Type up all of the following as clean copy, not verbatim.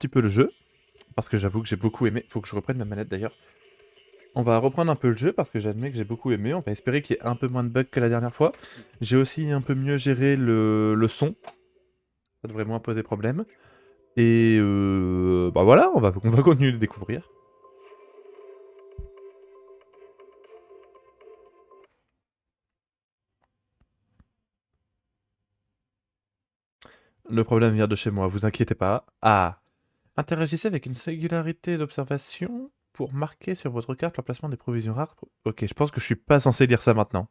petit peu le jeu, parce que j'avoue que j'ai beaucoup aimé. Faut que je reprenne ma manette d'ailleurs. On va reprendre un peu le jeu parce que j'admets que j'ai beaucoup aimé. On va espérer qu'il y ait un peu moins de bugs que la dernière fois. J'ai aussi un peu mieux géré le son. Ça devrait moins poser problème. Et bah voilà, on va continuer de découvrir. Le problème vient de chez moi, vous inquiétez pas. Ah, interagissez avec une singularité d'observation pour marquer sur votre carte l'emplacement des provisions rares. Ok, je pense que je suis pas censé lire ça maintenant.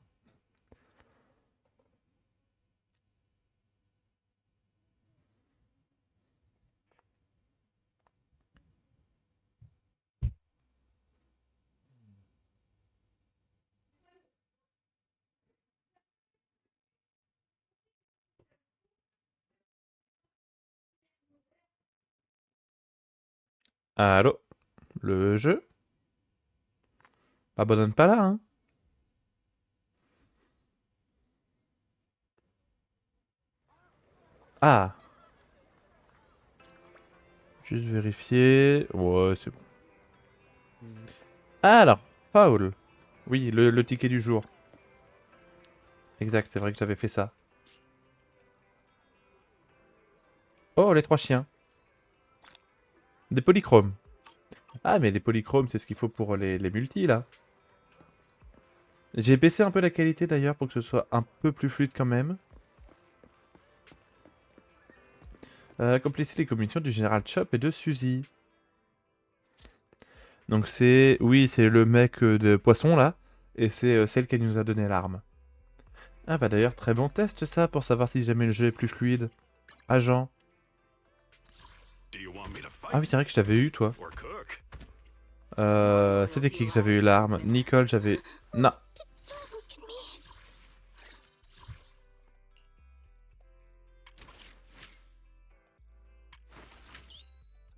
Allô? Le jeu? Abandonne pas là, hein? Ah, juste vérifier. Ouais, c'est bon. Ah, alors, Paul. Oui, le ticket du jour. Exact, c'est vrai que j'avais fait ça. Oh, les trois chiens. Des polychromes. Ah, mais les polychromes, c'est ce qu'il faut pour les multis, là. J'ai baissé un peu la qualité, d'ailleurs, pour que ce soit un peu plus fluide quand même. Accomplissez les commissions du général Chop et de Suzy. Donc c'est... Oui, c'est le mec de poisson, là. Et c'est celle qui nous a donné l'arme. Ah bah d'ailleurs, très bon test, ça, pour savoir si jamais le jeu est plus fluide. Agent. Ah oui, c'est vrai que je t'avais eu, toi. C'était qui que j'avais eu l'arme? Nicole, j'avais... Non.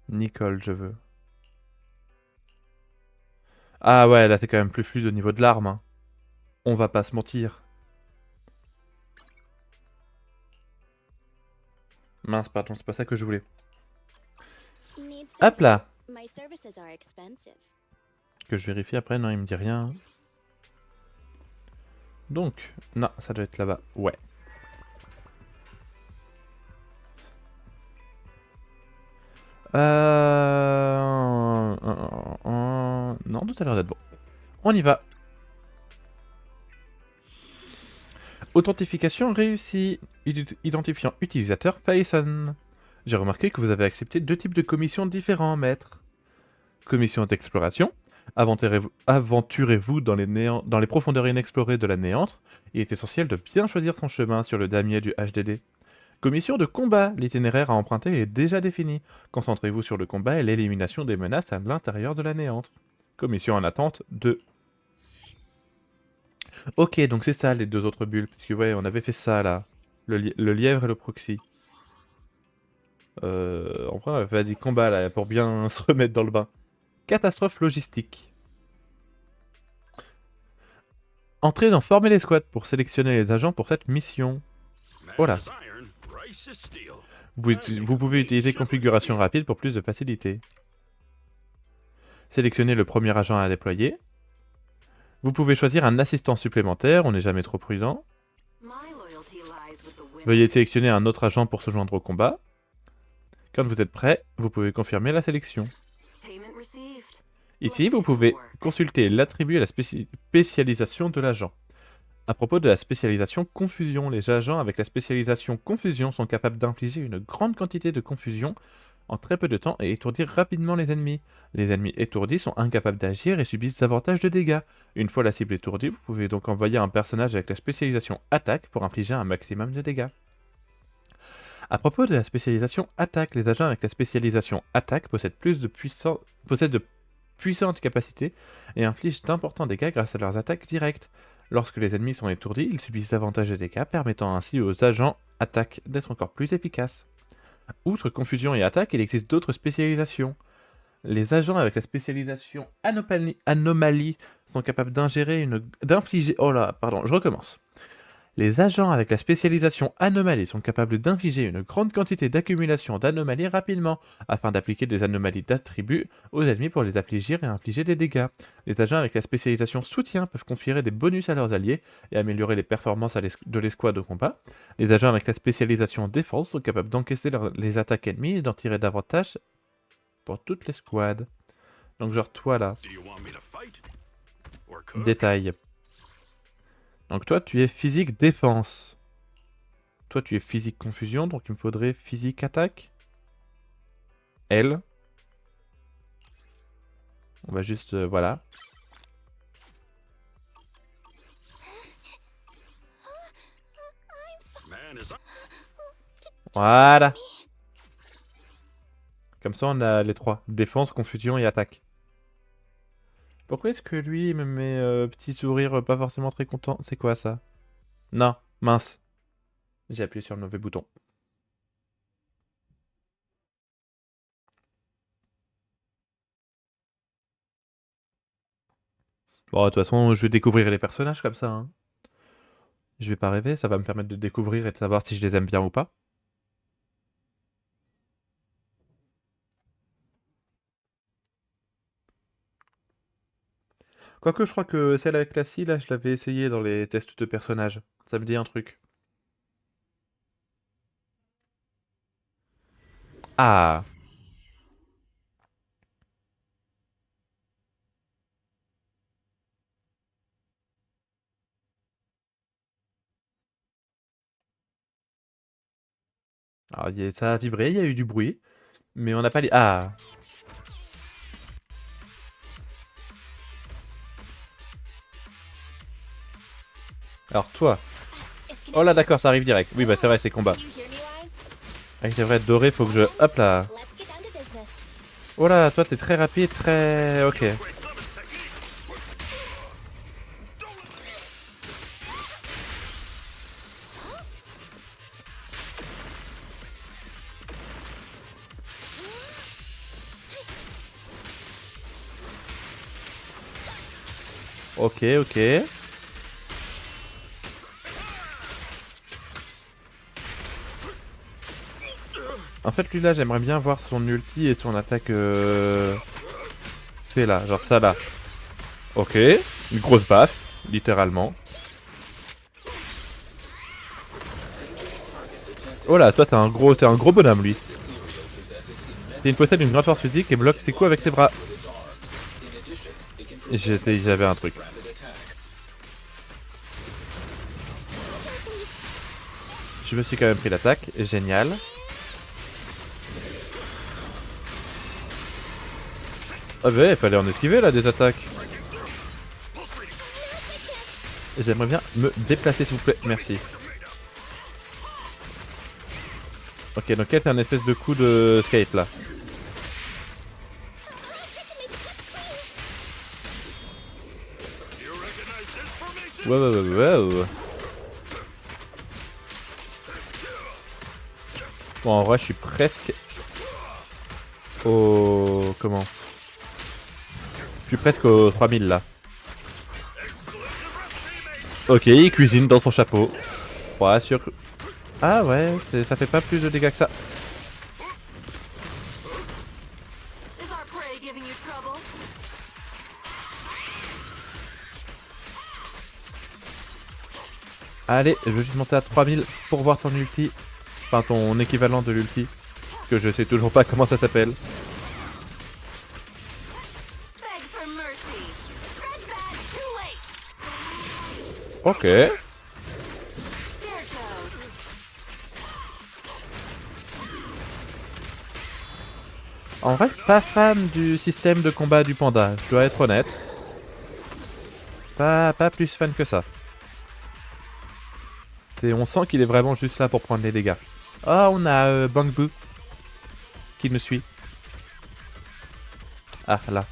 Nicole, je veux. Ah ouais, là, c'est quand même plus fluide au niveau de l'arme, hein. On va pas se mentir. Mince, pardon, c'est pas ça que je voulais. Hop là. Que je vérifie après, non, il me dit rien. Donc, non, ça doit être là-bas. Ouais. Non, tout a l'air d'être bon. On y va. Authentification réussie. Identifiant utilisateur Python. J'ai remarqué que vous avez accepté deux types de commissions différents, maître. Commission d'exploration. Aventurez-vous dans dans les profondeurs inexplorées de la néantre. Il est essentiel de bien choisir son chemin sur le damier du HDD. Commission de combat. L'itinéraire à emprunter est déjà défini. Concentrez-vous sur le combat et l'élimination des menaces à l'intérieur de la néantre. Commission en attente 2. Ok, donc c'est ça les deux autres bulles. Parce que ouais, on avait fait ça là. Le lièvre et le proxy. En vrai, on va faire des combats là pour bien se remettre dans le bain. Catastrophe logistique. Entrez dans Former les squads pour sélectionner les agents pour cette mission. Voilà. Vous pouvez utiliser configuration rapide pour plus de facilité. Sélectionnez le premier agent à déployer. Vous pouvez choisir un assistant supplémentaire, on n'est jamais trop prudent. Veuillez sélectionner un autre agent pour se joindre au combat. Quand vous êtes prêt, vous pouvez confirmer la sélection. Ici, vous pouvez consulter l'attribut et la spécialisation de l'agent. À propos de la spécialisation confusion, les agents avec la spécialisation confusion sont capables d'infliger une grande quantité de confusion en très peu de temps et étourdir rapidement les ennemis. Les ennemis étourdis sont incapables d'agir et subissent davantage de dégâts. Une fois la cible étourdie, vous pouvez donc envoyer un personnage avec la spécialisation attaque pour infliger un maximum de dégâts. À propos de la spécialisation attaque, les agents avec la spécialisation attaque possèdent de puissantes capacités et infligent d'importants dégâts grâce à leurs attaques directes. Lorsque les ennemis sont étourdis, ils subissent davantage de dégâts, permettant ainsi aux agents attaque d'être encore plus efficaces. Outre confusion et attaque, il existe d'autres spécialisations. Les agents avec la spécialisation anomalie sont capables d'infliger... Oh là, pardon, je recommence. Les agents avec la spécialisation anomalie sont capables d'infliger une grande quantité d'accumulation d'anomalies rapidement, afin d'appliquer des anomalies d'attributs aux ennemis pour les affligir et infliger des dégâts. Les agents avec la spécialisation soutien peuvent conférer des bonus à leurs alliés et améliorer les performances de l'escouade au combat. Les agents avec la spécialisation défense sont capables d'encaisser les attaques ennemies et d'en tirer davantage pour toute l'escouade. Donc genre toi là, détail. Donc toi tu es physique défense. Toi tu es physique confusion, donc il me faudrait physique attaque. Elle. On va juste, voilà. Voilà. Comme ça on a les trois. Défense, confusion et attaque. Pourquoi est-ce que lui il me met petit sourire pas forcément très content? C'est quoi ça? Non, mince. J'ai appuyé sur le mauvais bouton. Bon, de toute façon, je vais découvrir les personnages comme ça. Hein. Je vais pas rêver, ça va me permettre de découvrir et de savoir si je les aime bien ou pas. Quoique, je crois que celle avec la scie, là, je l'avais essayé dans les tests de personnages. Ça me dit un truc. Ah! Alors, ça a vibré, il y a eu du bruit, mais on n'a pas les... Ah! Alors, toi. Oh là, d'accord, ça arrive direct. Oui, bah c'est vrai, c'est combat. Ah, c'est vrai, doré, faut que je... Hop là! Oh là, toi, t'es très rapide, très... Ok. Ok, ok. En fait, lui là, j'aimerais bien voir son ulti et son attaque. C'est là, genre ça là. Ok, une grosse baffe, littéralement. Oh là, toi t'es un gros bonhomme lui. Il possède une grande force physique et bloque ses coups avec ses bras. J'avais un truc. Je me suis quand même pris l'attaque, génial. Ah bah il fallait en esquiver là des attaques. J'aimerais bien me déplacer s'il vous plaît, merci. Ok, donc elle fait un espèce de coup de skate là. Wow. Bon, en vrai, je suis presque au... Comment? Je suis presque au 3000 là. Ok, il cuisine dans son chapeau. Ouais, sûr. Ah ouais, ça fait pas plus de dégâts que ça. Allez, je vais juste monter à 3000 pour voir ton ulti. Enfin, ton équivalent de l'ulti. Que je sais toujours pas comment ça s'appelle. Ok. En vrai, pas fan du système de combat du panda, je dois être honnête. Pas plus fan que ça. Et on sent qu'il est vraiment juste là pour prendre les dégâts. Ah, on a Bang Boo qui me suit. Ah, là.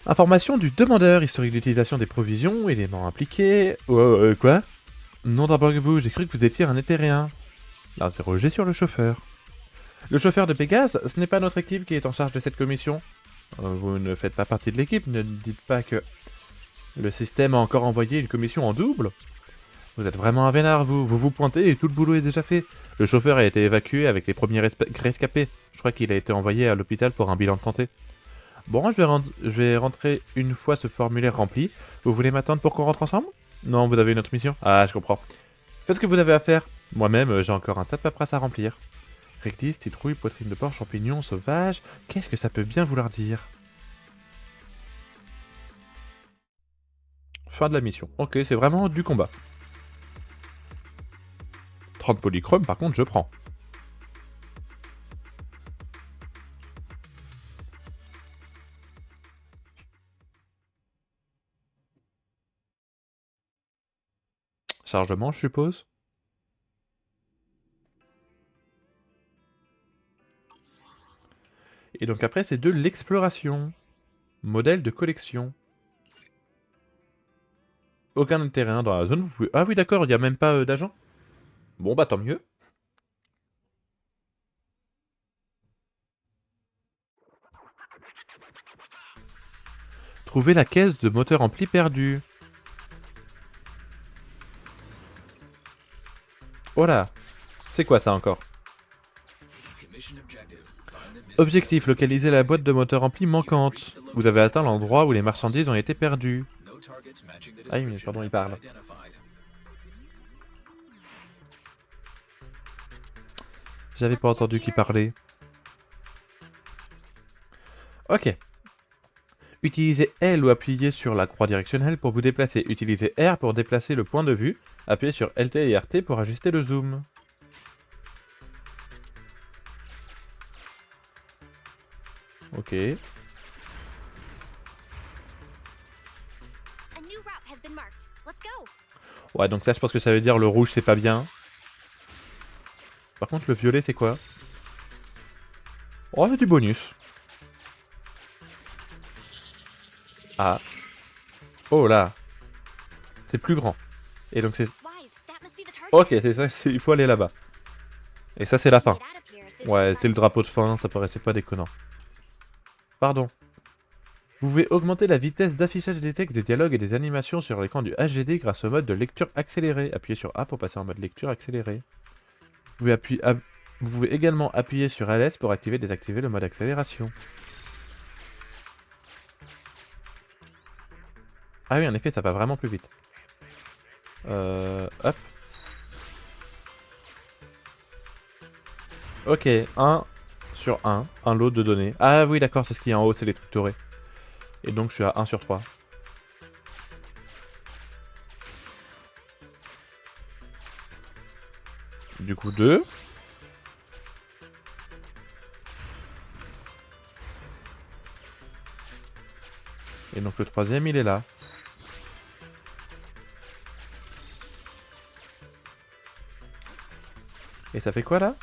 Information du demandeur, historique d'utilisation des provisions, éléments impliqués... quoi? Nom d'un Bang Boo, j'ai cru que vous étiez un éthérien. Interrogé sur le chauffeur. Le chauffeur de Pégase, ce n'est pas notre équipe qui est en charge de cette commission. Vous ne faites pas partie de l'équipe, ne dites pas que... Le système a encore envoyé une commission en double? Vous êtes vraiment un vénard, vous. Vous vous pointez et tout le boulot est déjà fait. Le chauffeur a été évacué avec les premiers rescapés. Je crois qu'il a été envoyé à l'hôpital pour un bilan de santé. Bon, je vais rentrer une fois ce formulaire rempli. Vous voulez m'attendre pour qu'on rentre ensemble? Non, vous avez une autre mission? Ah, je comprends. Faites ce que vous avez à faire. Moi-même, j'ai encore un tas de paperasse à remplir. Rectis, citrouille, poitrine de porc, champignons, sauvage. Qu'est-ce que ça peut bien vouloir dire? Fin de la mission. Ok, c'est vraiment du combat. 30 polychromes, par contre, je prends. Chargement, je suppose. Et donc après, c'est de l'exploration. Modèle de collection. Aucun intérêt hein, dans la zone. Vous pouvez... Ah oui, d'accord, il n'y a même pas d'agent. Bon, bah tant mieux. Trouver la caisse de moteur ampli perdue. Oh là, c'est quoi ça encore? Objectif, localiser la boîte de moteur ampli manquante. Vous avez atteint l'endroit où les marchandises ont été perdues. Ah oui, mais pardon, il parle. J'avais pas entendu qu'il parlait. Ok. Utilisez L ou appuyez sur la croix directionnelle pour vous déplacer. Utilisez R pour déplacer le point de vue. Appuyez sur LT et RT pour ajuster le zoom. Ok. Ouais, donc ça, je pense que ça veut dire le rouge, c'est pas bien. Par contre, le violet, c'est quoi? Oh, c'est du bonus. Ah. Oh là. C'est plus grand. Et donc c'est... Ok, c'est ça, il faut aller là-bas. Et ça, c'est la fin. Ouais, c'est le drapeau de fin, ça paraissait pas déconnant. Pardon. Vous pouvez augmenter la vitesse d'affichage des textes, des dialogues et des animations sur l'écran du HGD grâce au mode de lecture accélérée. Appuyez sur A pour passer en mode lecture accélérée. Vous pouvez également appuyer sur LS pour activer et désactiver le mode accélération. Ah oui, en effet, ça va vraiment plus vite. Hop. Ok, 1 sur 1, un lot de données. Ah oui, d'accord, c'est ce qu'il y a en haut, c'est les trucs dorés. Et donc je suis à 1 sur 3. Du coup 2. Et donc le troisième, il est là. Et ça fait quoi là?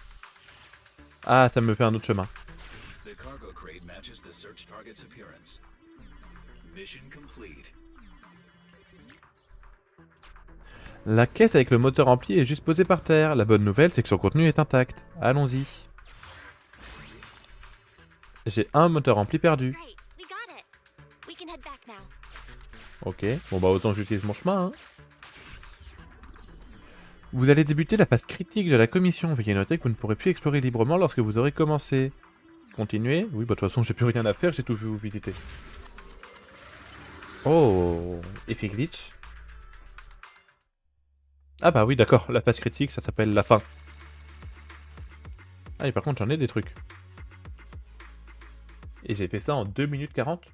Ah, ça me fait un autre chemin. La caisse avec le moteur rempli est juste posée par terre. La bonne nouvelle, c'est que son contenu est intact. Allons-y. J'ai un moteur rempli perdu. Ok, bon bah autant que j'utilise mon chemin. Hein. Vous allez débuter la phase critique de la commission. Veuillez noter que vous ne pourrez plus explorer librement lorsque vous aurez commencé. Continuez. Oui, bah de toute façon, j'ai plus rien à faire, j'ai tout vu vous visiter. Oh, effet glitch. Ah bah oui, d'accord, la phase critique, ça s'appelle la fin. Ah et par contre, j'en ai des trucs. Et j'ai fait ça en 2 minutes 40.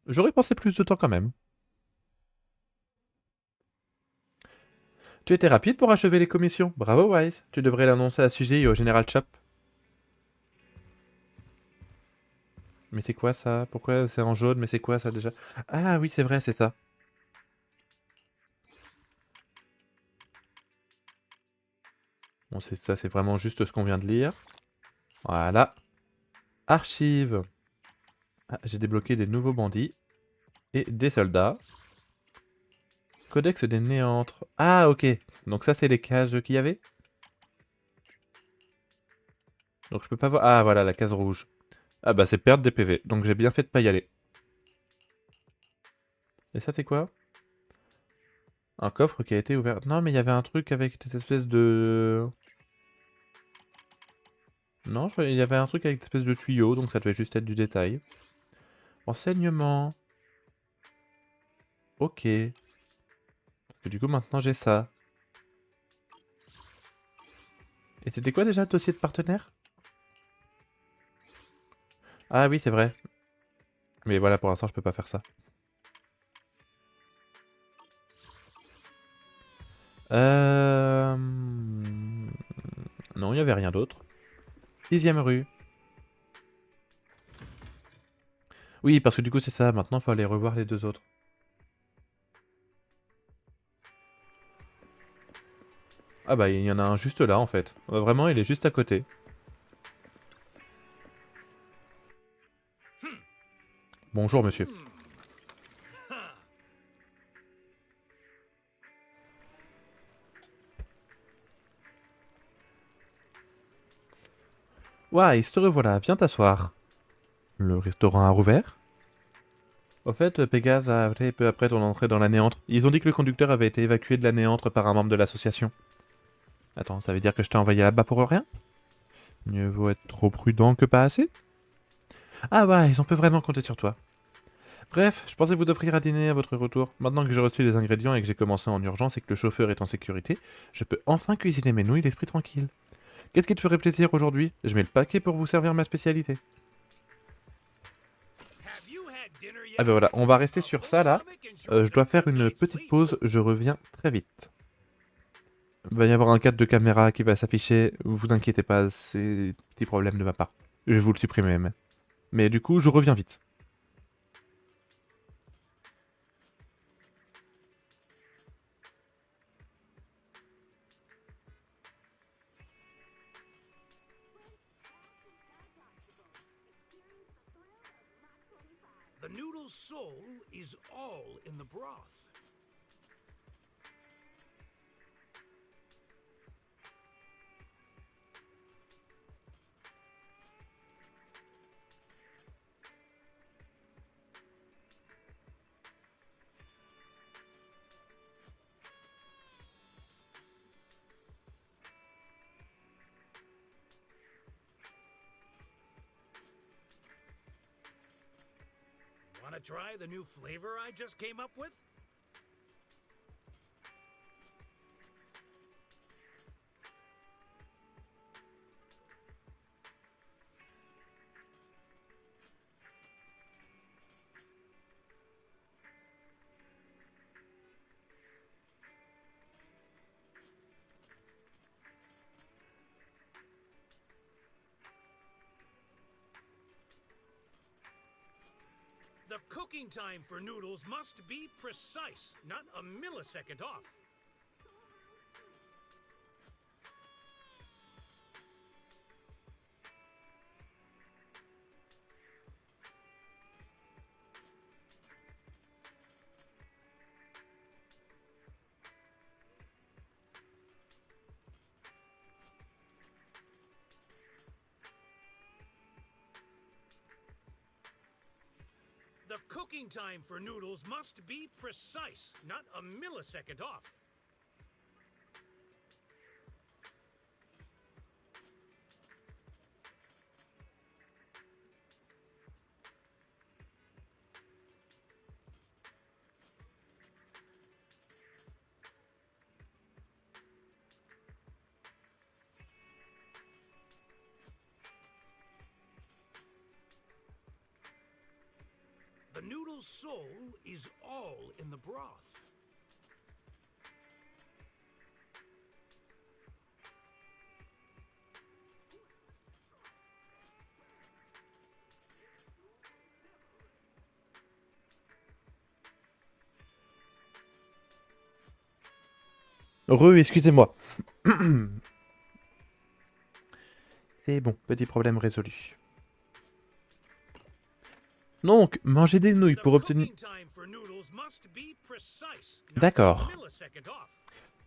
J'aurais pensé plus de temps quand même. Tu étais rapide pour achever les commissions. Bravo Wise. Tu devrais l'annoncer à Suzy et au Général Chop. Mais c'est quoi ça? Pourquoi c'est en jaune? Mais c'est quoi ça déjà? Ah oui, c'est vrai, c'est ça. Bon, c'est ça, c'est vraiment juste ce qu'on vient de lire. Voilà. Archives. Ah, j'ai débloqué des nouveaux bandits. Et des soldats. Codex des néantres. Ah, ok. Donc ça, c'est les cases qu'il y avait? Donc je peux pas voir... Ah, voilà, la case rouge. Ah bah c'est perdre des PV. Donc j'ai bien fait de pas y aller. Et ça, c'est quoi? Un coffre qui a été ouvert. Non, mais il y avait un truc avec cette espèce de... Non, il y avait un truc avec cette espèce de tuyau, donc ça devait juste être du détail. Renseignement. Ok. Parce que du coup, maintenant, j'ai ça. Et c'était quoi déjà, le dossier de partenaire? Ah oui, c'est vrai. Mais voilà, pour l'instant, je peux pas faire ça. Non, il n'y avait rien d'autre. 6ème rue. Oui, parce que du coup, c'est ça. Maintenant, il faut aller revoir les deux autres. Ah bah, il y en a un juste là, en fait. Vraiment, il est juste à côté. Bonjour, monsieur. Wise, te revoilà. Viens t'asseoir. Le restaurant a rouvert? Au fait, Pégase a appelé peu après ton entrée dans la néantre. Ils ont dit que le conducteur avait été évacué de la néantre par un membre de l'association. Attends, ça veut dire que je t'ai envoyé là-bas pour rien? Mieux vaut être trop prudent que pas assez? Ah ouais, on peut vraiment compter sur toi. Bref, je pensais vous offrir à dîner à votre retour. Maintenant que j'ai reçu les ingrédients et que j'ai commencé en urgence et que le chauffeur est en sécurité, je peux enfin cuisiner mes nouilles l'esprit tranquille. Qu'est-ce qui te ferait plaisir aujourd'hui? Je mets le paquet pour vous servir ma spécialité. Ah ben voilà, on va rester sur ça là. Je dois faire une petite pause, je reviens très vite. Il va y avoir un cadre de caméra qui va s'afficher, vous inquiétez pas, c'est petit problème de ma part. Je vais vous le supprimer même. Mais du coup, je reviens vite. The noodle's soul is all in the broth. Wanna try the new flavor I just came up with? The cooking time for noodles must be precise, not a millisecond off. The cooking time for noodles must be precise, not a millisecond off. The noodle's soul is all in the broth. Excusez-moi. C'est bon, petit problème résolu. Donc, manger des nouilles pour obtenir... D'accord.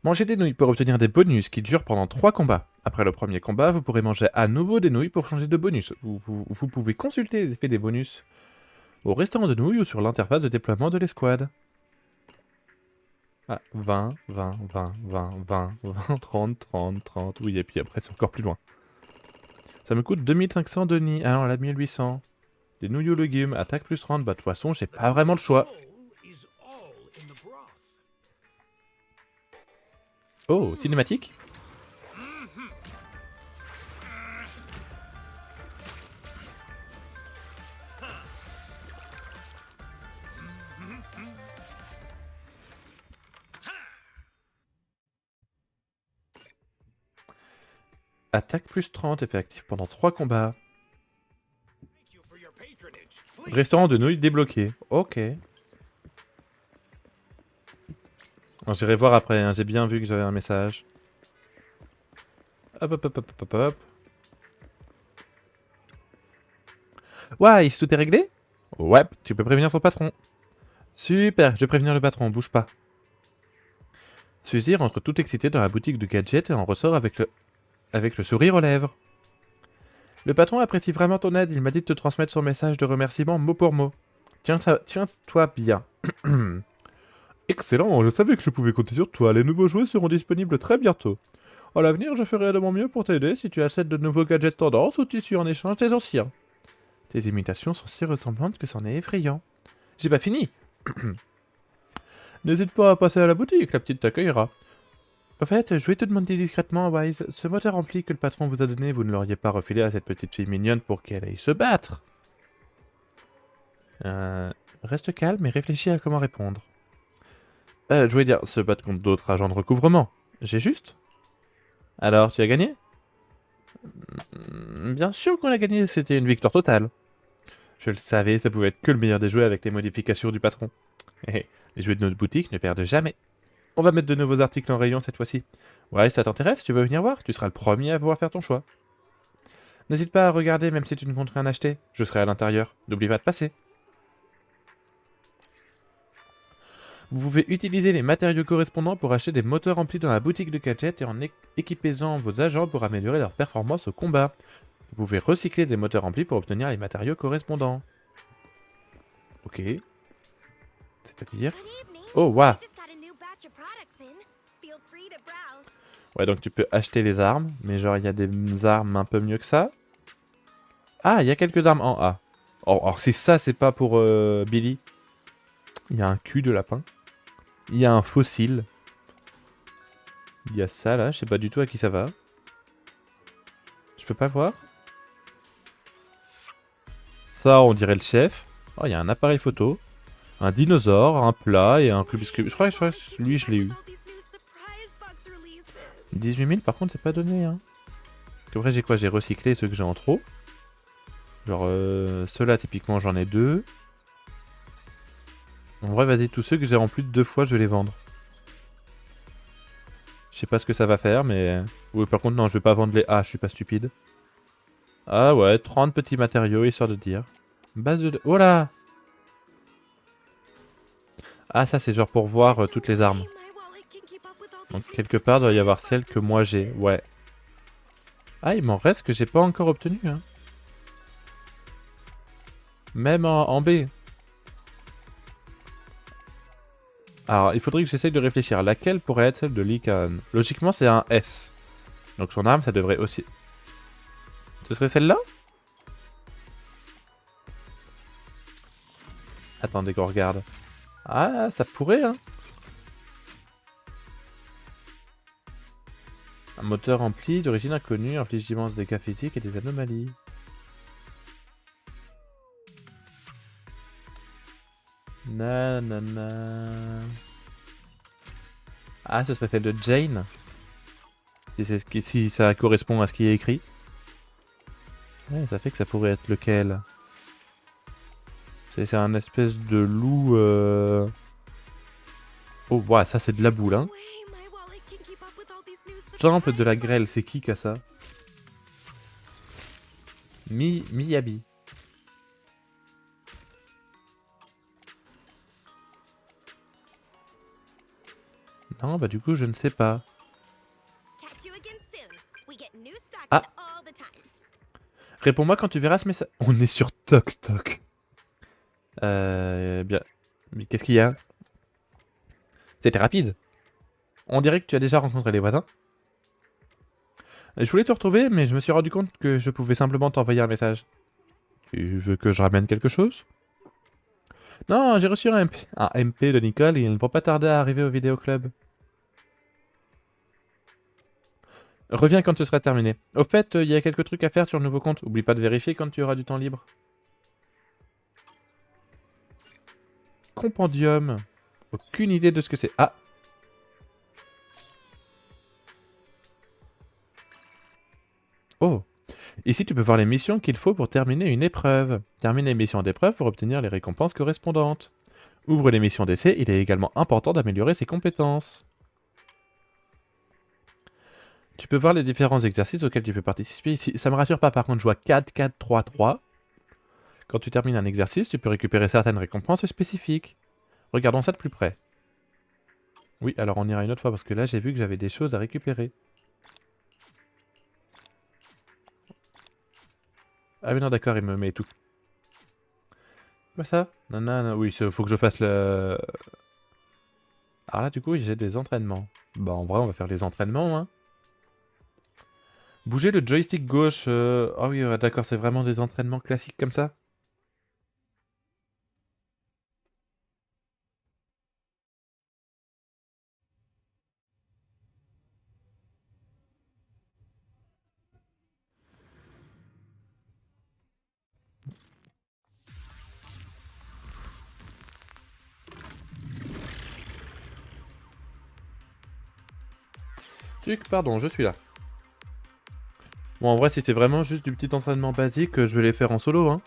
Manger des nouilles pour obtenir des bonus qui durent pendant 3 combats. Après le premier combat, vous pourrez manger à nouveau des nouilles pour changer de bonus. Vous pouvez consulter les effets des bonus au restaurant de nouilles ou sur l'interface de déploiement de l'escouade. Ah, 20, 20, 20, 20, 20, 20, 30, 30, 30. Oui, et puis après, c'est encore plus loin. Ça me coûte 2500 Denis. Ah non, elle a 1800. Des nouilles aux légumes, attaque plus 30. Bah, de toute façon, j'ai pas vraiment le choix. Oh, cinématique. Attaque plus 30, effet actif pendant 3 combats. Restaurant de nouilles débloqué. Ok. J'irai voir après, hein. J'ai bien vu que j'avais un message. Hop, hop, hop, hop, hop, hop. Ouais, tout est réglé? Ouais, tu peux prévenir ton patron. Super, je vais prévenir le patron, bouge pas. Suzy rentre tout excité dans la boutique de gadgets et en ressort avec le sourire aux lèvres. Le patron apprécie vraiment ton aide, il m'a dit de te transmettre son message de remerciement mot pour mot. Tiens-toi bien. Excellent, je savais que je pouvais compter sur toi, les nouveaux jouets seront disponibles très bientôt. À l'avenir, je ferai de mon mieux pour t'aider si tu achètes de nouveaux gadgets tendance ou tissus en échange des anciens. Tes imitations sont si ressemblantes que c'en est effrayant. J'ai pas fini. N'hésite pas à passer à la boutique, la petite t'accueillera. Au fait, je vais te demander discrètement, Wise, ce moteur ampli que le patron vous a donné, vous ne l'auriez pas refilé à cette petite fille mignonne pour qu'elle aille se battre? Reste calme et réfléchis à comment répondre. Je voulais dire, se battre contre d'autres agents de recouvrement. J'ai juste? Alors, tu as gagné? Bien sûr qu'on a gagné, c'était une victoire totale. Je le savais, ça pouvait être que le meilleur des jouets avec les modifications du patron. Les jouets de notre boutique ne perdent jamais. On va mettre de nouveaux articles en rayon cette fois-ci. Ouais, ça t'intéresse? Tu veux venir voir? Tu seras le premier à pouvoir faire ton choix. N'hésite pas à regarder même si tu ne comptes rien acheter. Je serai à l'intérieur. N'oublie pas de passer. Vous pouvez utiliser les matériaux correspondants pour acheter des moteurs remplis dans la boutique de gadgets et en équipez-en vos agents pour améliorer leur performance au combat. Vous pouvez recycler des moteurs remplis pour obtenir les matériaux correspondants. Ok. C'est-à-dire... Oh, waouh! Ouais, donc tu peux acheter les armes, mais genre il y a des armes un peu mieux que ça. Ah, il y a quelques armes en A. Oh, alors si ça, c'est pas pour Billy. Il y a un cul de lapin. Il y a un fossile. Il y a ça là, je sais pas du tout à qui ça va. Je peux pas voir. Ça, on dirait le chef. Oh, il y a un appareil photo. Un dinosaure, un plat et un club biscuit. Je crois que lui, je l'ai eu. 18 000, par contre, c'est pas donné. Hein. Après, j'ai quoi? J'ai recyclé ceux que j'ai en trop. Genre, ceux-là, typiquement, j'en ai 2. En vrai, vas-y, tous ceux que j'ai en plus de 2 fois, je vais les vendre. Je sais pas ce que ça va faire, mais... Oui, par contre, non, je vais pas vendre les... Ah, je suis pas stupide. Ah ouais, 30 petits matériaux, histoire de dire. Base de... Oh là! Ah, ça, c'est genre pour voir toutes les armes. Donc, quelque part, il doit y avoir celle que moi j'ai. Ouais. Ah, il m'en reste que j'ai pas encore obtenu, hein. Même en B. Alors, il faudrait que j'essaye de réfléchir. Laquelle pourrait être celle de Lycan? Logiquement, c'est un S. Donc son arme, ça devrait aussi... Ce serait celle-là? Attendez qu'on regarde. Ah, ça pourrait, hein. Un moteur rempli d'origine inconnue inflige d'immenses dégâts physiques et des anomalies. Nanana. Ah, ce serait celle de Jane. Si ça correspond à ce qui est écrit. Ouais, ça fait que ça pourrait être lequel? C'est un espèce de loup... Oh, ouais, ça c'est de la boule, hein. Temple de la grêle, c'est qui a ça? Miyabi. Non, bah du coup, je ne sais pas. Ah. Réponds-moi quand tu verras ce message. On est sur Toc Toc. Bien. Mais qu'est-ce qu'il y a? C'était rapide. On dirait que tu as déjà rencontré les voisins. Je voulais te retrouver, mais je me suis rendu compte que je pouvais simplement t'envoyer un message. Tu veux que je ramène quelque chose? Non, j'ai reçu un MP de Nicole et ils ne vont pas tarder à arriver au vidéoclub. Reviens quand ce sera terminé. Au fait, il y a quelques trucs à faire sur le nouveau compte. Oublie pas de vérifier quand tu auras du temps libre. Compendium. Aucune idée de ce que c'est. Ah. Oh. Ici, tu peux voir les missions qu'il faut pour terminer une épreuve. Termine les missions d'épreuve pour obtenir les récompenses correspondantes. Ouvre les missions d'essai, il est également important d'améliorer ses compétences. Tu peux voir les différents exercices auxquels tu peux participer ici. Ça me rassure pas, par contre, je vois 4, 4, 3, 3. Quand tu termines un exercice, tu peux récupérer certaines récompenses spécifiques. Regardons ça de plus près. Oui, alors on ira une autre fois parce que là j'ai vu que j'avais des choses à récupérer. Ah mais non d'accord, il me met tout. Quoi ça? Non, non, non, oui, faut que je fasse le... Alors là du coup j'ai des entraînements. Bah en vrai on va faire les entraînements hein. Bouger le joystick gauche. Ah oui ouais, d'accord, c'est vraiment des entraînements classiques comme ça. Tuc, pardon, je suis là. Bon en vrai si c'était vraiment juste du petit entraînement basique, je vais les faire en solo hein.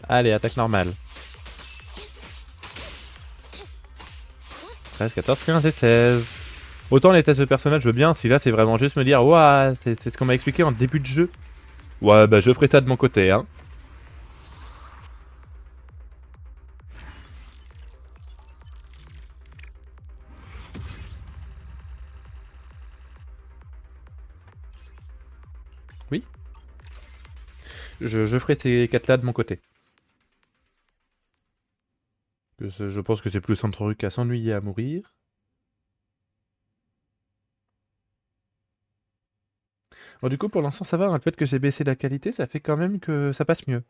Allez, attaque normale. 13, 14, 15 et 16. Autant les tests de personnage, je veux bien, si là c'est vraiment juste me dire, ouah, c'est ce qu'on m'a expliqué en début de jeu. Ouais, bah je ferai ça de mon côté, hein. Oui. Je ferai ces 4 là de mon côté. Je pense que c'est plus un truc à s'ennuyer à mourir. Bon, du coup, pour l'instant, ça va, hein. Le fait que j'ai baissé la qualité, ça fait quand même que ça passe mieux.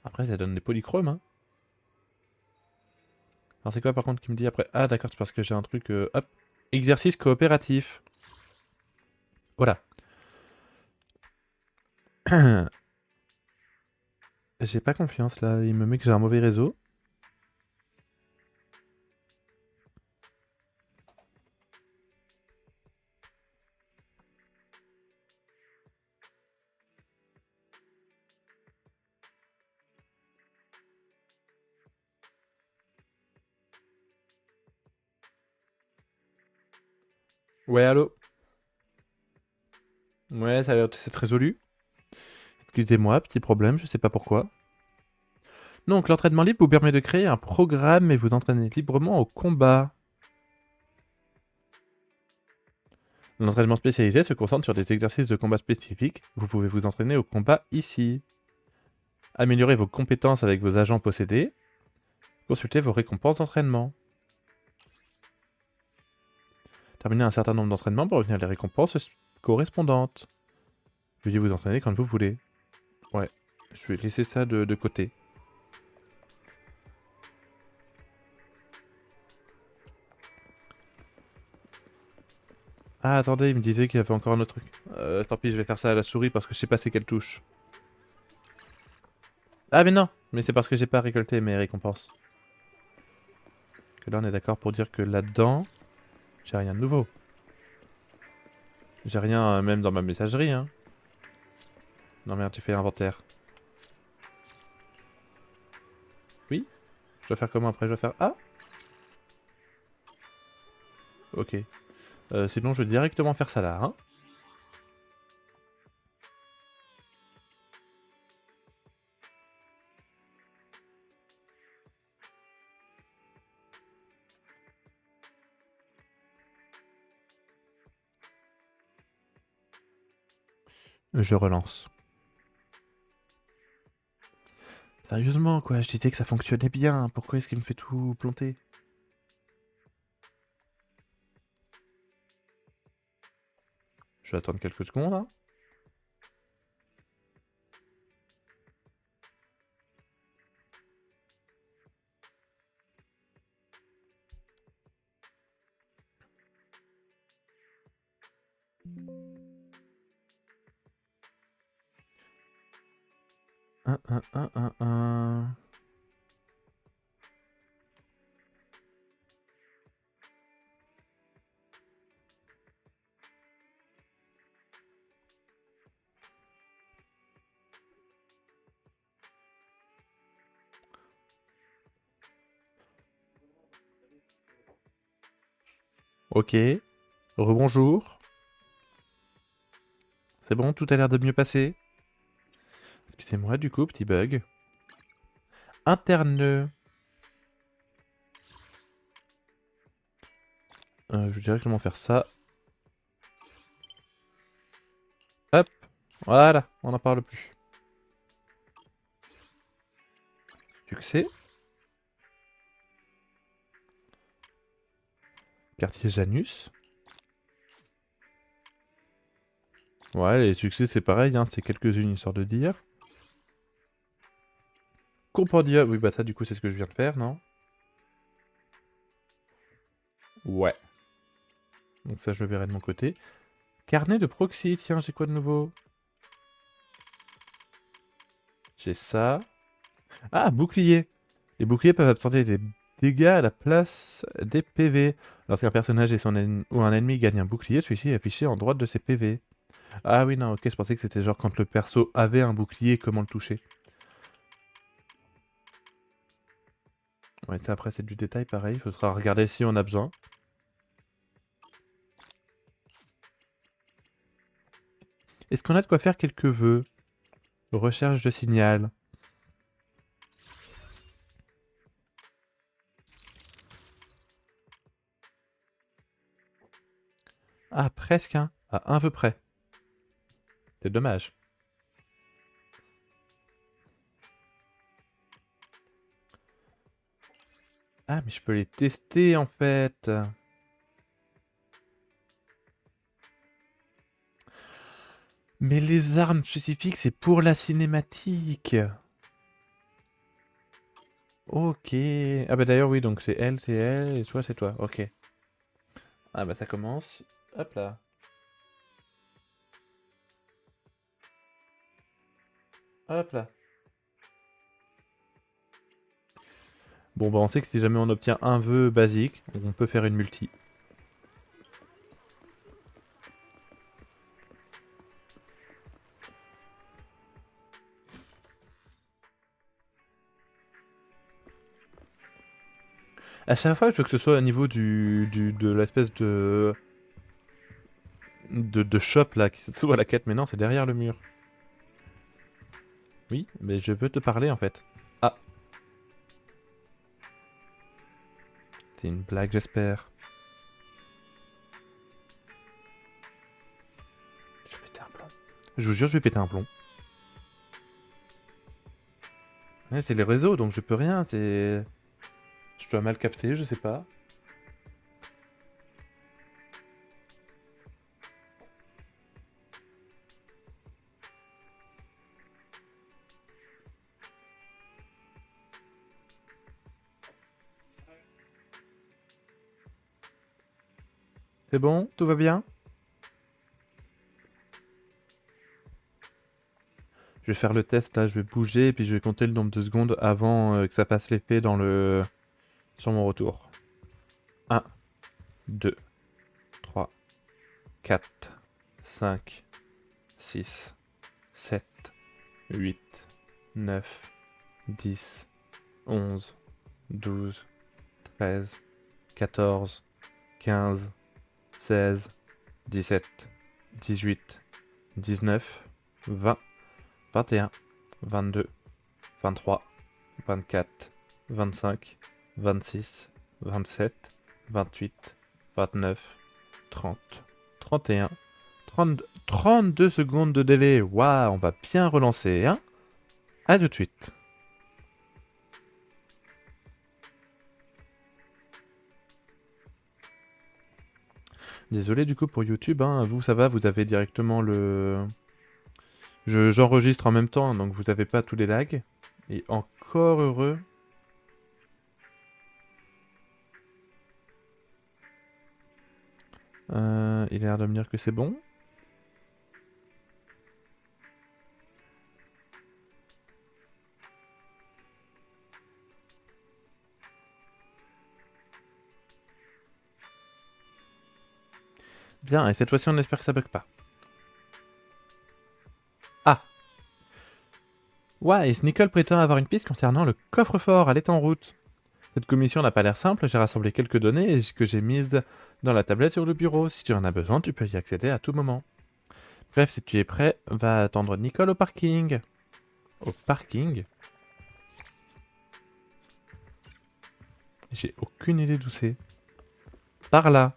Après, ça donne des polychromes, hein. Alors, c'est quoi par contre qui me dit après? Ah, d'accord, c'est parce que j'ai un truc. Hop. Exercice coopératif. Voilà. J'ai pas confiance là, il me met que j'ai un mauvais réseau. Ouais, allô? Ouais, ça a l'air de s'être résolu. Excusez-moi, petit problème, je sais pas pourquoi. Donc, l'entraînement libre vous permet de créer un programme et vous entraîner librement au combat. L'entraînement spécialisé se concentre sur des exercices de combat spécifiques. Vous pouvez vous entraîner au combat ici. Améliorer vos compétences avec vos agents possédés. Consultez vos récompenses d'entraînement. Terminez un certain nombre d'entraînements pour obtenir les récompenses correspondantes. Veuillez vous entraîner quand vous voulez. Ouais, je vais laisser ça de côté. Ah, attendez, il me disait qu'il y avait encore un autre truc. Tant pis, je vais faire ça à la souris parce que je sais pas c'est quelle touche. Ah, mais non! Mais c'est parce que j'ai pas récolté mes récompenses. Que là, on est d'accord pour dire que là-dedans, j'ai rien de nouveau. J'ai rien, même dans ma messagerie, hein. Non, merde, j'ai fait l'inventaire. Oui? Je dois faire comment après? Je dois faire... Ah! Ok. Sinon, je vais directement faire ça là, hein. Je relance. Sérieusement, quoi, je disais que ça fonctionnait bien. Pourquoi est-ce qu'il me fait tout planter? Je vais attendre quelques secondes, hein. Un. Ok. Rebonjour. C'est bon, tout a l'air de mieux passer. Excusez-moi, du coup, petit bug. Interne. Je vais directement faire ça. Hop. Voilà, on n'en parle plus. Succès. Quartier Janus. Ouais, les succès, c'est pareil, hein, c'est quelques-unes, histoire de dire. Compendia. Oui, bah ça, du coup, c'est ce que je viens de faire, non? Ouais. Donc ça, je le verrai de mon côté. Carnet de proxy, tiens, j'ai quoi de nouveau? J'ai ça. Ah, bouclier. Les boucliers peuvent absorber des dégâts à la place des PV. Lorsqu'un personnage ou un ennemi gagne un bouclier, celui-ci est affiché en droite de ses PV. Ah oui, non, ok, je pensais que c'était genre quand le perso avait un bouclier, comment le toucher. Ouais, ça après c'est du détail pareil, il faudra regarder si on a besoin. Est-ce qu'on a de quoi faire quelques vœux? Recherche de signal. Ah, presque, hein. À un vœu près. C'est dommage. Ah, mais je peux les tester en fait. Mais les armes spécifiques, c'est pour la cinématique. Ok. Ah bah d'ailleurs oui, donc c'est elle, et toi c'est toi. Ok. Ah bah ça commence. Hop là. Hop là. Bon bah on sait que si jamais on obtient un vœu basique, on peut faire une multi. À chaque fois, je veux que ce soit au niveau de l'espèce de shop là qui se trouve à la quête, mais non, c'est derrière le mur. Oui, mais je veux te parler en fait. Ah, c'est une blague, j'espère. Je vais péter un plomb. Je vous jure, je vais péter un plomb. Ouais, c'est les réseaux, donc je peux rien, c'est... Je dois mal capter, je sais pas. C'est bon? Tout va bien? Je vais faire le test là, je vais bouger et puis je vais compter le nombre de secondes avant que ça passe l'effet dans le... sur mon retour. 1, 2, 3, 4, 5, 6, 7, 8, 9, 10, 11, 12, 13, 14, 15, 16, 17, 18, 19, 20, 21, 22, 23, 24, 25, 26, 27, 28, 29, 30, 31, 32 secondes de délai. Waouh, on va bien relancer, hein. À tout de suite. Désolé du coup pour YouTube, hein. Vous ça va, vous avez directement le... J'enregistre en même temps, donc vous n'avez pas tous les lags. Et encore heureux. Il a l'air de me dire que c'est bon. Bien, et cette fois-ci on espère que ça bug pas. Ah! Wise, Nicole prétend avoir une piste concernant le coffre-fort, elle est en route. Cette commission n'a pas l'air simple, j'ai rassemblé quelques données que j'ai mises dans la tablette sur le bureau. Si tu en as besoin, tu peux y accéder à tout moment. Bref, si tu es prêt, va attendre Nicole au parking. Au parking? J'ai aucune idée d'où c'est. Par là,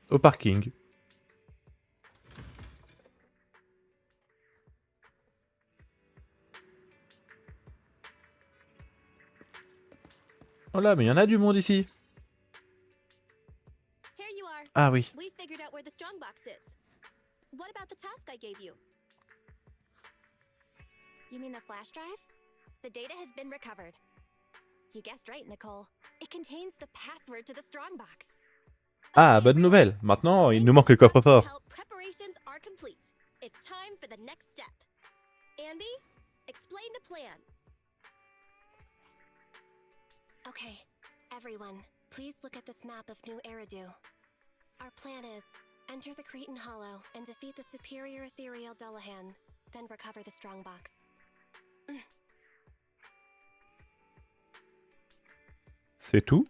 au parking. Oh là, mais il y en a du monde ici. Here you are. Ah oui. We figured out where the strongbox is. What about the task I gave you? You mean the flash drive? The data has been recovered. You guessed right, Nicole. It contains the password to the strongbox. Ah, bonne nouvelle. Maintenant, il nous manque le coffre-fort. Preparations are complete. It's time for the next step. Andy, explain the plan. Okay, everyone, please look at this map of New Eridu. Our plan is enter the Cretan Hollow and defeat the superior ethereal Dullahan, then recover the strongbox. C'est tout?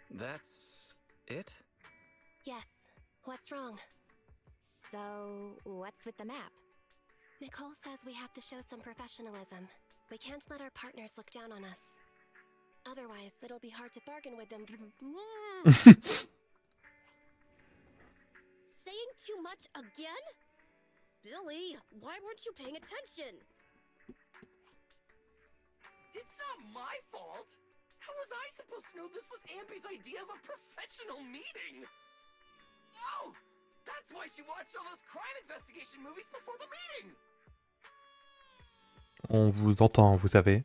That's it? Yes. What's wrong? So, what's with the map? Nicole says we have to show some professionalism. We can't let our partners look down on us. Otherwise, it'll be hard to bargain with them. Saying too much again? Billy, why weren't you paying attention? It's not my fault! How was I supposed to know this was Amby's idea of a professional meeting? Oh! That's why she watched all those crime investigation movies before the meeting! On vous entend, vous savez.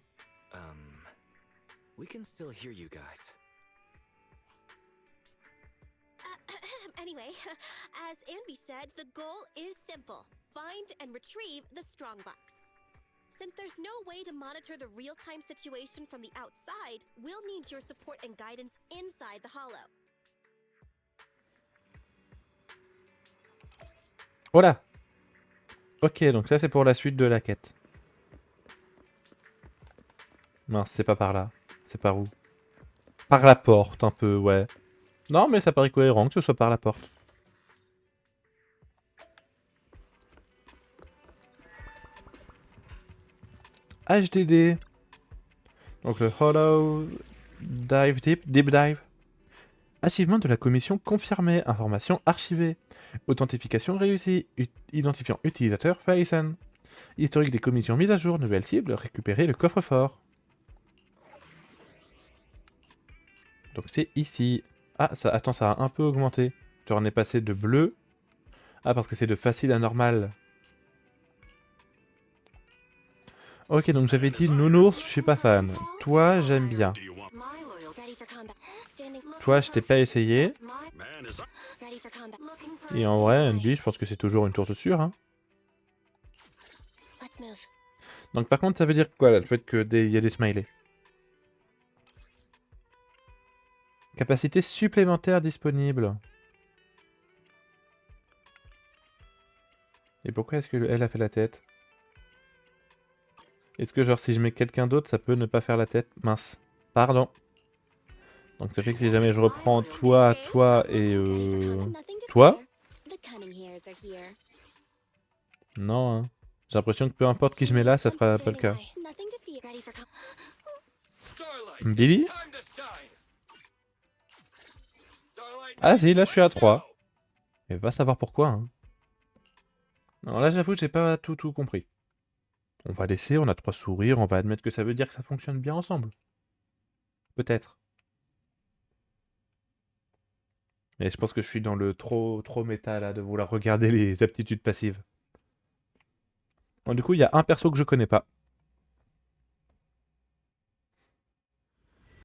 We can still hear you guys. Anyway, as Amby said, the goal is simple. Find and retrieve the strongbox. Since there's no way to monitor the real-time situation from the outside, we'll need your support and guidance inside the hollow. Voilà. Ok, donc ça c'est pour la suite de la quête. Mince, c'est pas par là. C'est par où? Par la porte, un peu, ouais. Non, mais ça paraît cohérent que ce soit par la porte. HDD. Donc le Hollow Dive Deep Dive. Achievement de la commission confirmé. Information archivée. Authentification réussie. Identifiant utilisateur Faison. Historique des commissions mises à jour. Nouvelle cible. Récupérer le coffre-fort. Donc c'est ici. Ah, ça, attends, ça a un peu augmenté. Genre on est passé de bleu. Ah, parce que c'est de facile à normal. Ok, donc j'avais dit Nounours, je suis pas fan. Toi, j'aime bien. Toi, je t'ai pas essayé. Et en vrai, Andy, je pense que c'est toujours une source sûre. Hein. Donc par contre, ça veut dire quoi là, le fait qu'il y a des smileys? Capacité supplémentaire disponible. Et pourquoi est-ce que elle a fait la tête? Est-ce que genre si je mets quelqu'un d'autre, ça peut ne pas faire la tête? Mince. Pardon. Donc ça fait que si jamais je reprends toi, toi et toi. Non, hein. J'ai l'impression que peu importe qui je mets là, ça fera pas le cas. Billy? Ah si, là je suis à 3. Et va savoir pourquoi. Hein. Alors là, j'avoue, j'ai pas tout compris. On va laisser, on a 3 sourires, on va admettre que ça veut dire que ça fonctionne bien ensemble. Peut-être. Mais je pense que je suis dans le trop méta là, de vouloir regarder les aptitudes passives. Bon, du coup, il y a un perso que je connais pas.